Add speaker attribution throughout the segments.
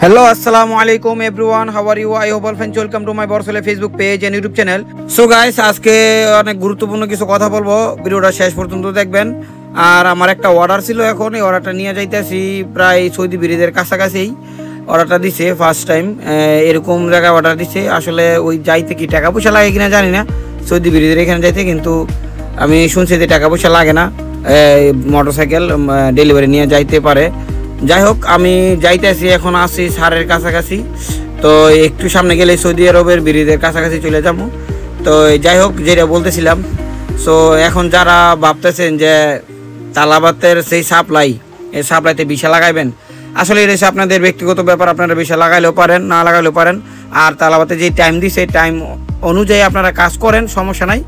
Speaker 1: Hello, assalamu alaikum everyone. How are you? I hope all fine. Welcome to my Borsole Facebook page and YouTube channel. So guys, আজকে অনেক গুরুত্বপূর্ণ কিছু কথা বলবো, ভিডিওটা শেষ পর্যন্ত দেখবেন। আর আমার একটা অর্ডার ছিল, এখন এই অর্ডারটা নিয়ে যাইতেছি প্রায় সৌদি ব্রিজের কাছাকাছি। অর্ডারটা দিছে ফার্স্ট টাইম, এরকম জায়গায় অর্ডার দিছে। আসলে ওই যাইতে কি টাকা পয়সা লাগে কিনা জানি না, সৌদি ব্রিজের এখানে যাইতে, কিন্তু আমি শুনছি যে টাকা পয়সা লাগে না, মোটরসাইকেল ডেলিভারি নিয়ে যাইতে পারে। যাই হোক, আমি যাইতেছি, এখন আসি সারের কাছাকাছি। তো একটু সামনে গেলে সৌদি আরবের ব্রিজের কাছাকাছি চলে যাব। তো যাই হোক, যেটা বলতেছিলাম, সো এখন যারা ভাবতেছেন যে তালাবাতের সেই সাপ্লাই, এই সাপ্লাইতে ভিসা লাগাইবেন, আসলে এটা হচ্ছে আপনাদের ব্যক্তিগত ব্যাপার। আপনারা ভিসা লাগাইলেও পারেন, না লাগাইলেও পারেন। আর তালাবাতে যে টাইম দিছে, টাইম অনুযায়ী আপনারা কাজ করেন, সমস্যা নাই।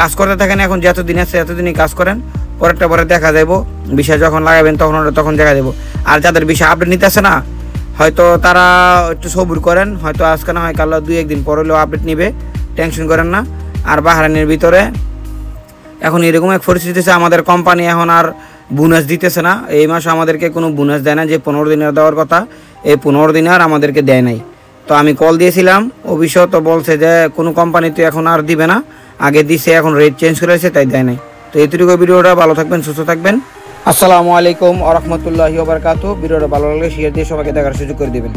Speaker 1: কাজ করতে থাকেন, এখন যতদিন আছে এতদিনই কাজ করেন, পরেরটা পরে দেখা যাবো। ভিসা যখন লাগাবেন তখন দেখা দেবো। আর যাদের ভিসা আপডেট নিতে আসে না, হয়তো তারা একটু সবুর করেন, হয়তো আজকে না হয় কাল 2-1 দিন পর হলেও আপডেট নিবে, টেনশন করেন না। আর বাহরাইনের ভিতরে এখন এরকম এক পরিস্থিতি আছে, আমাদের কোম্পানি এখন আর বোনাস দিতেছে না। এই মাসে আমাদেরকে কোনো বোনাস দেয় না, যে 15 দিনের দেওয়ার কথা, এই 15 দিন আর আমাদেরকে দেয় নাই। তো আমি কল দিয়েছিলাম, অফিসও তো বলছে যে কোনো কোম্পানিতে এখন আর দিবে না, আগে দিছে, এখন রেট চেঞ্জ করেছে, তাই দেয় নাই। তো এইটুকু ভিডিওটা, ভালো থাকবেন, সুস্থ থাকবেন। আসসালামু আলাইকুম ওয়া রাহমাতুল্লাহি ওয়া বারাকাতুহু। ভিডিওটা ভালো লাগলে শেয়ার দিয়ে সবাইকে দেখার সুযোগ করে দিবেন।